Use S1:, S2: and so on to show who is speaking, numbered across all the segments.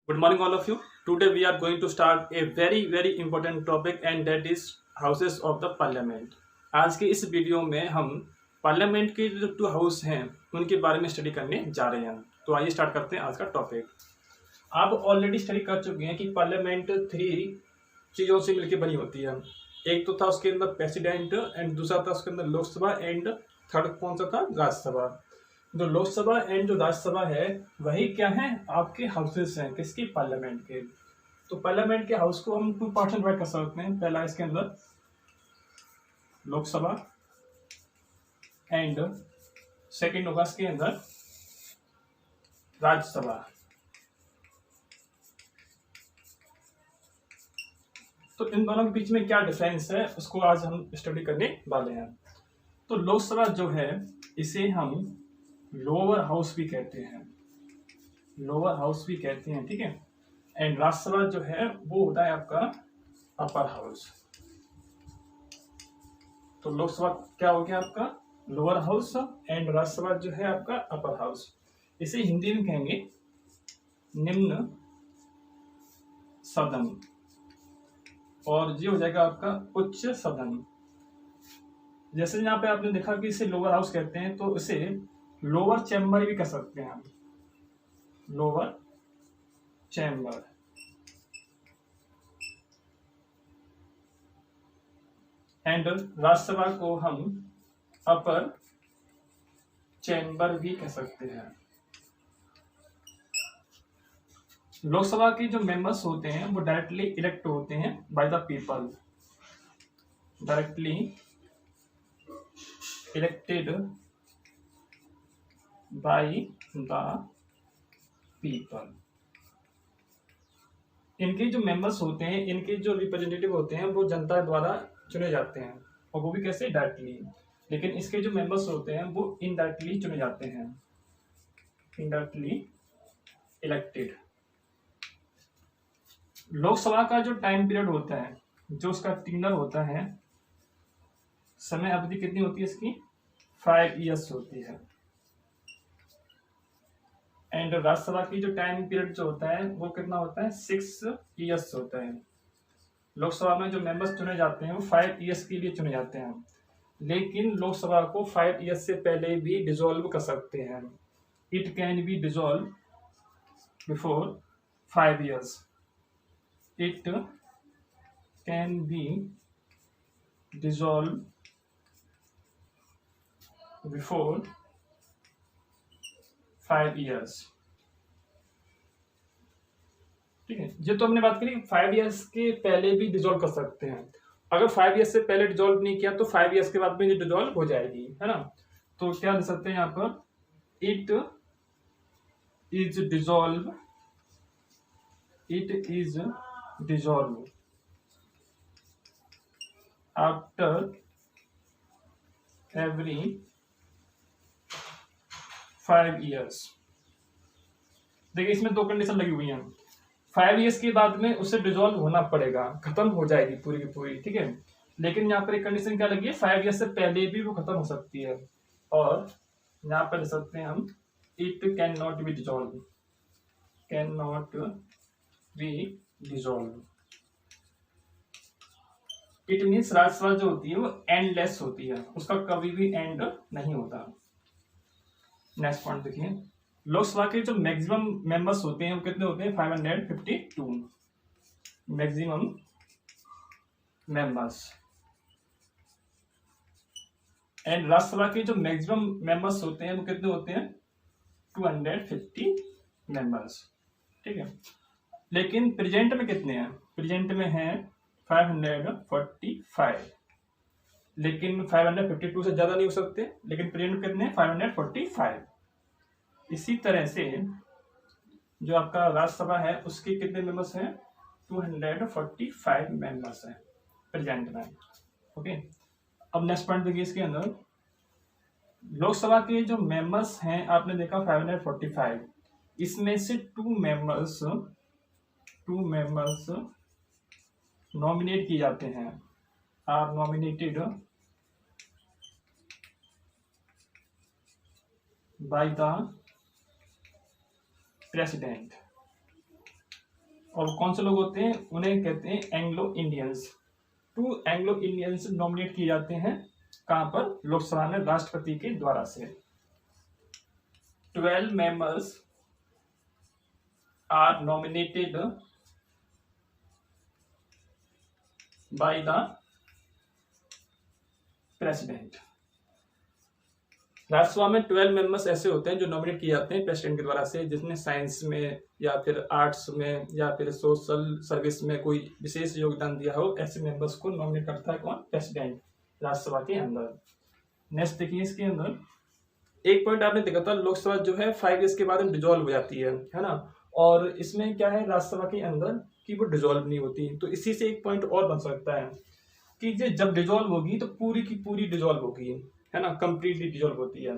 S1: Good morning, all of you. Today we are going to start a very important topic and that is houses of the parliament. आज के इस video में हम parliament के जो to house हैं उनके बारे में स्टडी करने जा रहे हैं। तो आइए स्टार्ट करते हैं आज का टॉपिक। आप ऑलरेडी स्टडी कर चुके हैं कि पार्लियामेंट 3 चीज़ों से मिलकर बनी होती है। एक तो था उसके अंदर प्रेसिडेंट एंड दूसरा था उसके अंदर लोकसभा एंड थर्ड कौन सा था, राज्यसभा। जो लोकसभा एंड जो राज्यसभा है वही क्या है, आपके हाउसेस हैं किसके, पार्लियामेंट के। तो पार्लियामेंट के हाउस को हम 2 पार्ट में डिवाइड कर सकते हैं। पहला इसके अंदर लोकसभा एंड सेकंड होगा इसके अंदर राज्यसभा। तो इन दोनों के बीच में क्या डिफरेंस है उसको आज हम स्टडी करने वाले हैं। तो लोकसभा जो है इसे हम लोअर हाउस भी कहते हैं, लोअर हाउस भी कहते हैं, ठीक है। एंड राज्यसभा जो है वो होता है आपका अपर हाउस। तो लोकसभा क्या हो गया आपका लोअर हाउस एंड राज्यसभा जो है आपका अपर हाउस। इसे हिंदी में कहेंगे निम्न सदन और ये हो जाएगा आपका उच्च सदन। जैसे यहाँ पे आपने देखा कि इसे लोअर हाउस कहते हैं तो इसे लोअर चैम्बर भी कह सकते हैं हम, लोअर चैम्बर। एंड राज्यसभा को हम अपर चैम्बर भी कह सकते हैं। लोकसभा के जो मेंबर्स होते हैं वो डायरेक्टली इलेक्ट होते हैं by the people, directly elected by the people. इनके जो मेंबर्स होते हैं, इनके जो रिप्रेजेंटेटिव होते हैं वो जनता द्वारा चुने जाते हैं और वो भी कैसे, डायरेक्टली। लेकिन इसके जो मेंबर्स होते हैं वो इनडायरेक्टली चुने जाते हैं, इनडायरेक्टली इलेक्टेड। लोकसभा का जो टाइम पीरियड होता है, जो उसका टेन्योर होता है, समय अवधि कितनी होती है इसकी, 5 इयर्स होती है। एंड राज्यसभा की जो टाइम पीरियड जो होता है वो कितना होता है, 6 इयर्स होता है। लोकसभा में जो मेंबर्स चुने जाते हैं वो 5 इयर्स के लिए चुने जाते हैं, लेकिन लोकसभा को 5 इयर्स से पहले भी डिसॉल्व कर सकते हैं। It can be dissolve before 5 years, it can be dissolve before 5 years, ठीक है। ये तो हमने बात करी 5 इयर्स के पहले भी डिसॉल्व कर सकते हैं। अगर 5 इयर्स से पहले डिसॉल्व नहीं किया तो 5 इयर्स के बाद में ये डिसॉल्व हो जाएगी, है ना। तो क्या लिख सकते हैं यहाँ पर, it is dissolve, it is dissolve after every 5 years. देखिए इसमें 2 कंडीशन लगी हुई हैं। 5 इयर्स के बाद में उसे डिसॉल्व होना पड़ेगा, खत्म हो जाएगी पूरी की पूरी, ठीक है। लेकिन यहाँ पर एक कंडीशन क्या लगी है, 5 इयर्स से पहले भी वो खत्म हो सकती है। और यहाँ पर लिख सकते हैं हम, it can not be dissolve, can not be dissolve. It means Rajya Sabha जो होती है वो एंडलेस होती है, उसका कभी भी एंड नहीं होता। नेक्स्ट पॉइंट देखिए, लोकसभा के जो मैक्सिमम मेंबर्स होते हैं वो कितने होते हैं, 552 मैक्सिमम मेंबर्स। एंड राज्यसभा के जो मैक्सिमम मेंबर्स होते हैं वो कितने होते हैं, 250 मेंबर्स, ठीक है। लेकिन प्रेजेंट में कितने हैं, प्रेजेंट में हैं 545, लेकिन 552 से ज्यादा नहीं हो सकते, लेकिन प्रेजेंट में कितने हैं, 545। इसी तरह से जो आपका राज्यसभा है उसके कितने मेंबर्स हैं, 245 मेंबर्स हैं प्रेजेंट में, ओके। अब नेक्स्ट पॉइंट देखिए इसके अंदर, लोकसभा के जो मेंबर्स हैं आपने देखा 545, इसमें से 2 मेंबर्स नॉमिनेट किए जाते हैं, are nominated by the president, और कौन से लोग होते हैं, उन्हें कहते हैं Anglo Indians. 2 Anglo Indians nominate किए जाते हैं कहां पर, लोकसभा में राष्ट्रपति के द्वारा से। 12 members are nominated by the president. Rajya Sabha में 12 मेंबर्स ऐसे होते हैं जो नॉमिनेट किए जाते हैं प्रेसिडेंट के द्वारा से, जिसने साइंस में या फिर आर्ट्स में या फिर सोशल सर्विस में कोई विशेष योगदान दिया हो, ऐसे मेंबर्स को नॉमिनेट करता है कौन, प्रेसिडेंट, राज्यसभा के अंदर। नेक्स्ट देखिए, इसके अंदर एक पॉइंट आपने देखा था, लोकसभा जो है 5 ईयर्स के बाद डिजोल्व हो जाती है ना। और इसमें क्या है राज्यसभा के अंदर कि वो डिजोल्व नहीं होती। तो इसी से एक पॉइंट और बन सकता है कि जब डिजोल्व होगी तो पूरी की पूरी डिजोल्व होगी, है ना, कंप्लीटली डिजोल्व होती है।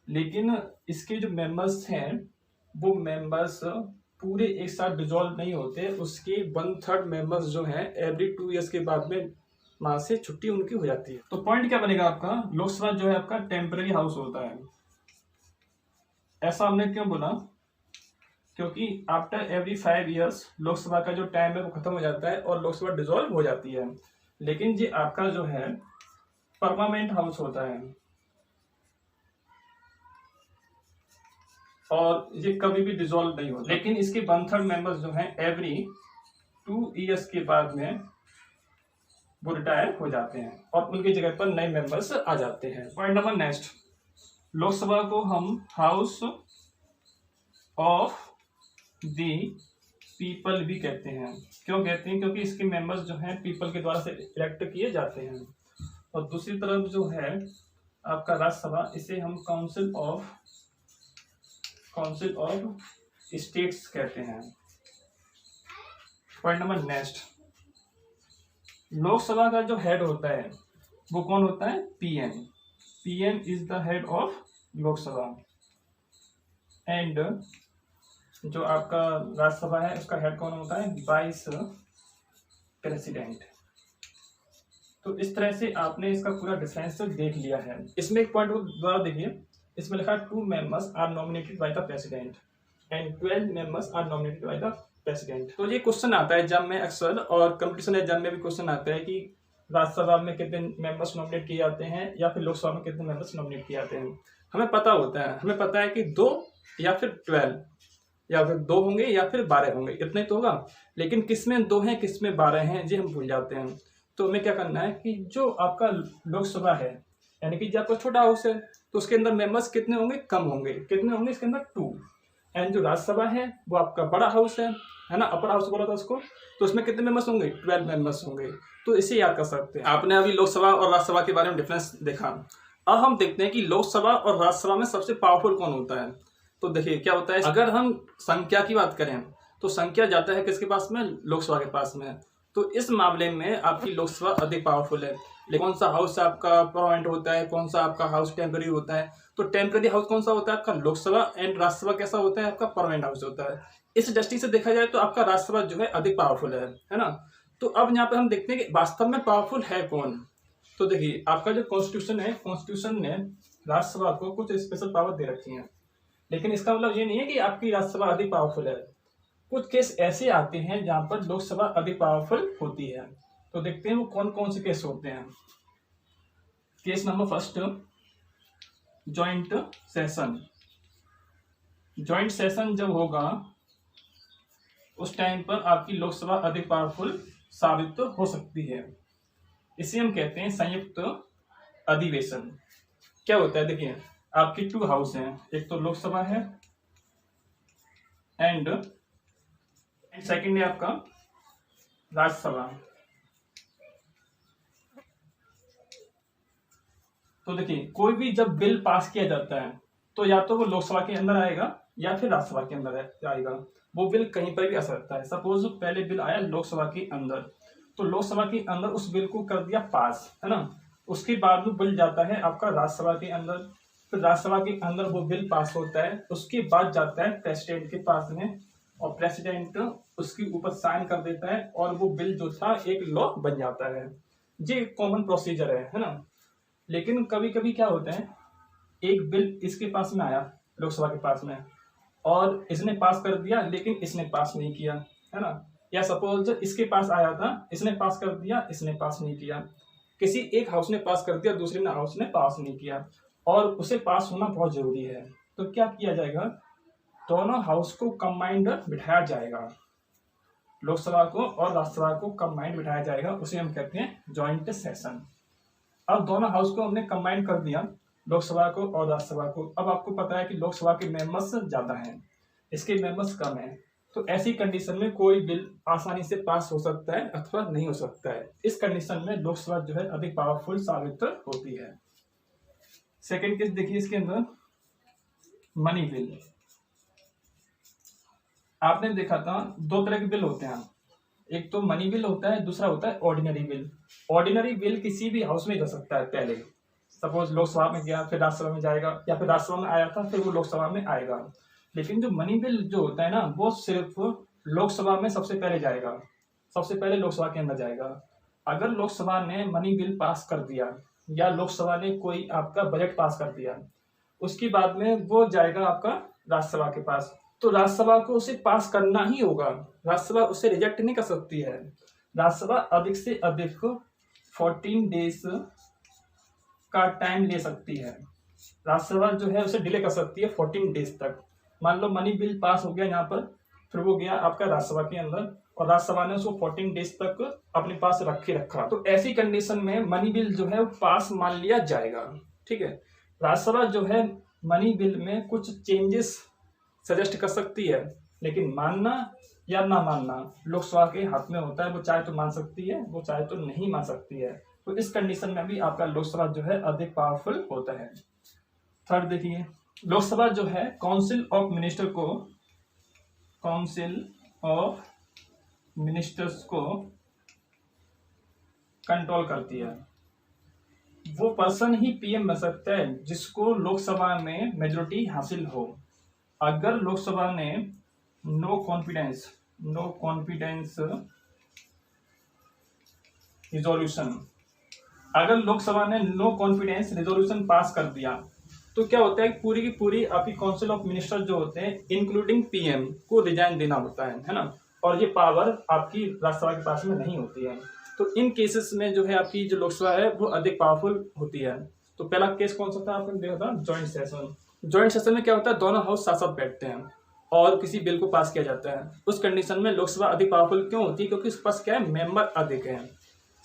S1: लेकिन इसके जो मेंबर्स हैं वो मेंबर्स पूरे एक साथ डिजोल्व नहीं होते, उसके 1/3 मेंबर्स जो हैं एवरी 2 ईयर्स के बाद में वहां से छुट्टी उनकी हो जाती है। तो पॉइंट क्या बनेगा आपका, लोकसभा जो है आपका टेम्पररी हाउस होता है। ऐसा हमने क्यों बोला, क्योंकि आफ्टर एवरी 5 ईयर्स लोकसभा का जो टाइम है वो खत्म हो जाता है और लोकसभा डिसॉल्व हो जाती है। लेकिन ये आपका जो है परमानेंट हाउस होता है और ये कभी भी डिसॉल्व नहीं होता। लेकिन इसके 1/3 मेंबर्स जो हैं एवरी 2 ईयर्स के बाद में वो रिटायर हो जाते हैं और उनकी जगह पर नए मेंबर्स आ जाते हैं। पॉइंट नंबर नेक्स्ट, लोकसभा को हम हाउस ऑफ दी पीपल भी कहते हैं। क्यों कहते हैं, क्योंकि इसके मेंबर्स जो हैं पीपल के द्वारा से इलेक्ट किए जाते हैं। और दूसरी तरफ जो है आपका राज्यसभा, इसे हम काउंसिल ऑफ स्टेट्स कहते हैं। पॉइंट नंबर नेक्स्ट, लोकसभा का जो हेड होता है वो कौन होता है, PM. PM is the head of Lok Sabha. And जो आपका राज्यसभा है उसका हेड कौन होता है, वाइस प्रेसिडेंट। तो इस तरह से आपने इसका पूरा डिफरेंस देख लिया है। इसमें एक पॉइंट दोबारा देखिए, इसमें लिखा 2 members are nominated by the president and 12 members are nominated by the president. तो ये क्वेश्चन आता है एग्जाम में अक्सर, और कंपटीशन एग्जाम में भी क्वेश्चन आता है कि राज्यसभा में कितने मेंबर्स नॉमिनेट किए जाते हैं या फिर लोकसभा में कितने मेंबर्स नॉमिनेट किए जाते हैं। हमें पता है कि 2 या फिर 12 या फिर 2 होंगे या फिर 12 होंगे, इतना ही तो होगा। लेकिन किसमें 2 हैं किसमें 12 हैं ये हम भूल जाते हैं। तो हमें क्या करना है कि जो आपका लोकसभा है यानी कि जो आपका छोटा हाउस है तो उसके अंदर मेंबर्स कितने होंगे, कम होंगे। कितने होंगे इसके अंदर, 2। एंड जो राज्यसभा है वो आपका बड़ा हाउस है ना, अपर हाउस बोला था उसको, तो उसमें कितने मेंबर्स होंगे, 12 मेंबर्स होंगे। तो इसे याद कर सकते हैं। आपने अभी लोकसभा और राज्यसभा के बारे में डिफरेंस देखा। अब हम देखते हैं कि लोकसभा और राज्यसभा में सबसे पावरफुल कौन होता है। तो देखिए क्या होता है, अगर हम संख्या की बात करें तो संख्या जाता है किसके पास में, लोकसभा के पास में। तो इस मामले में आपकी लोकसभा अधिक पावरफुल है। लेकिन कौन सा हाउस आपका परमानेंट होता है, कौन सा आपका हाउस टेम्पररी होता है। तो टेम्पररी हाउस कौन सा होता है आपका, लोकसभा। एंड राज्यसभा कैसा होता है आपका, परमानेंट हाउस होता है। इस दृष्टि से देखा जाए तो आपका राज्यसभा जो है अधिक पावरफुल है ना। तो अब यहाँ पे हम देखते हैं कि वास्तव में पावरफुल है कौन। तो देखिए आपका जो कॉन्स्टिट्यूशन है, कॉन्स्टिट्यूशन ने राज्यसभा को कुछ स्पेशल पावर दे रखी है। लेकिन इसका मतलब ये नहीं है कि आपकी राज्यसभा अधिक पावरफुल है। कुछ केस ऐसे आते हैं जहां पर लोकसभा अधिक पावरफुल होती है। तो देखते हैं वो कौन कौन से केस होते हैं। Case number first, joint session. Joint session जब होगा उस टाइम पर आपकी लोकसभा अधिक पावरफुल साबित हो सकती है। इसे हम कहते हैं संयुक्त अधिवेशन। क्या होता है, देखिए आपकी 2 हाउस हैं, एक तो लोकसभा है एंड सेकंड है आपका राज्यसभा। तो देखिए कोई भी जब बिल पास किया जाता है तो या तो वो लोकसभा के अंदर आएगा या फिर राज्यसभा के अंदर आएगा। वो बिल कहीं पर भी आ सकता है। सपोज पहले बिल आया लोकसभा के अंदर, तो लोकसभा के अंदर उस बिल को कर दिया पास, है ना। उसके बाद वो बिल जाता है आपका राज्यसभा के अंदर, फिर राज्यसभा के अंदर वो बिल पास होता है। उसके बाद जाता है प्रेसिडेंट के पास में और प्रेसिडेंट उसके ऊपर साइन कर देता है और वो बिल जो था एक लॉ बन जाता है। ये कॉमन प्रोसीजर है ना। लेकिन कभी कभी क्या होता है, एक बिल इसके पास में आया लोकसभा के पास में और इसने पास कर दिया लेकिन इसने पास नहीं किया, है ना। या सपोज इसके पास आया था, इसने पास कर दिया, इसने पास नहीं किया, किसी एक हाउस ने पास कर दिया, दूसरे ने हाउस ने पास नहीं किया, और उसे पास होना बहुत जरूरी है, तो क्या किया जाएगा, दोनों हाउस को कंबाइंड बिठाया जाएगा, लोकसभा को और राज्यसभा को कंबाइंड बिठाया जाएगा, उसे हम कहते हैं जॉइंट सेशन। अब दोनों हाउस को हमने कंबाइंड कर दिया, लोकसभा को और राज्यसभा को। अब आपको पता है कि लोकसभा के मेंबर्स ज्यादा हैं, इसके मेंबर्स कम हैं, तो ऐसी कंडीशन में कोई बिल आसानी से पास हो सकता है अथवा नहीं हो सकता है। इस कंडीशन में लोकसभा जो है अधिक पावरफुल साबित होती है। सेकेंड केस देखिए, इसके अंदर मनी बिल। आपने देखा था दो तरह के बिल होते हैं, एक तो मनी बिल होता है, दूसरा होता है ऑर्डिनरी बिल। ऑर्डिनरी बिल किसी भी हाउस में जा सकता है, पहले सपोज लोकसभा में गया, फिर राज्यसभा में जाएगा, या फिर राज्यसभा में आया था फिर वो लोकसभा में आएगा। लेकिन जो मनी बिल जो होता है ना, वो सिर्फ लोकसभा में सबसे पहले जाएगा, सबसे पहले लोकसभा के अंदर जाएगा। अगर लोकसभा ने मनी बिल पास कर दिया या लोकसभा ने कोई आपका बजट पास कर दिया, उसके बाद में वो जाएगा आपका राज्यसभा के पास, तो राज्यसभा को उसे पास करना ही होगा, राज्यसभा उसे रिजेक्ट नहीं कर सकती है। राज्यसभा अधिक से अधिक 14 डेज का टाइम ले सकती है, राज्यसभा जो है उसे डिले कर सकती है 14 डेज तक। मान लो मनी बिल पास हो गया यहाँ पर, फिर वो गया आपका राज्यसभा के अंदर और राज्यसभा ने उसको 14 डेज तक अपने पास रखा, तो ऐसी कंडीशन में मनी बिल जो है पास मान लिया जाएगा। ठीक है, राज्यसभा जो है मनी बिल में कुछ चेंजेस सजेस्ट कर सकती है, लेकिन मानना या ना मानना लोकसभा के हाथ में होता है, वो चाहे तो मान सकती है, वो चाहे तो नहीं मान सकती है। तो इस कंडीशन में भी आपका लोकसभा जो है अधिक पावरफुल होता है। थर्ड देखिए, लोकसभा जो है काउंसिल ऑफ मिनिस्टर को, काउंसिल ऑफ मिनिस्टर्स को कंट्रोल करती है। वो पर्सन ही पीएम बन सकता है जिसको लोकसभा में मेजोरिटी हासिल हो। अगर लोकसभा ने नो कॉन्फिडेंस रिजोल्यूशन, अगर लोकसभा ने नो कॉन्फिडेंस रिजोल्यूशन पास कर दिया, तो क्या होता है, पूरी की पूरी आपकी काउंसिल ऑफ मिनिस्टर जो होते हैं इंक्लूडिंग पीएम को रिजाइन देना होता है ना, और ये पावर आपकी राज्यसभा के पास में नहीं होती है। तो इन केसेस में जो है आपकी जो लोकसभा है वो अधिक पावरफुल होती है। तो पहला केस कौन सा था, आपने देखा था जॉइंट सेशन। जॉइंट सेशन में क्या होता है, दोनों हाउस साथ साथ बैठते हैं और किसी बिल को पास किया जाता है। उस कंडीशन में लोकसभा अधिक पावरफुल क्यों होती है, क्योंकि उसके पास क्या है, मेंबर अधिक है।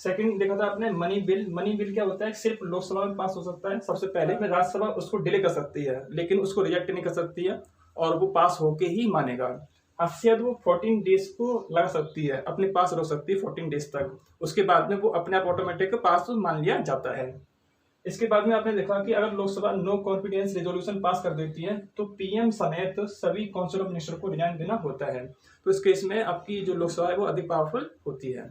S1: सेकंड देखा था आपने मनी बिल। मनी बिल क्या होता है, सिर्फ लोकसभा में पास हो सकता है सबसे पहले, में राज्यसभा उसको डिले कर सकती है, लेकिन उसको रिजेक्ट नहीं कर सकती है और वो पास होके ही मानेगा। अक्सर वो 14 डेज को लगा सकती है, अपने पास रख सकती है 14 डेज तक, उसके बाद में वो अपने आप ऑटोमेटिक पास मान लिया जाता है। इसके बाद में आपने देखा कि अगर Lok Sabha no confidence resolution pass कर देती है तो पीएम समेत सभी काउंसिल ऑफ मिनिस्टर को रिजाइन देना होता है। तो इस केस में आपकी जो लोकसभा है वो अधिक पावरफुल होती है।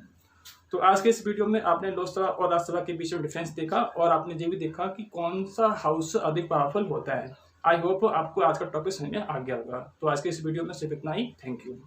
S1: तो आज के इस वीडियो में आपने लोकसभा और राज्यसभा के बीच में डिफरेंस देखा और आपने ये भी देखा कि कौन सा हाउस अधिक पावरफुल होता है। आई होप आपको आज का टॉपिक समझ में आ गया होगा। तो आज के इस वीडियो में सिर्फ इतना ही। Thank you.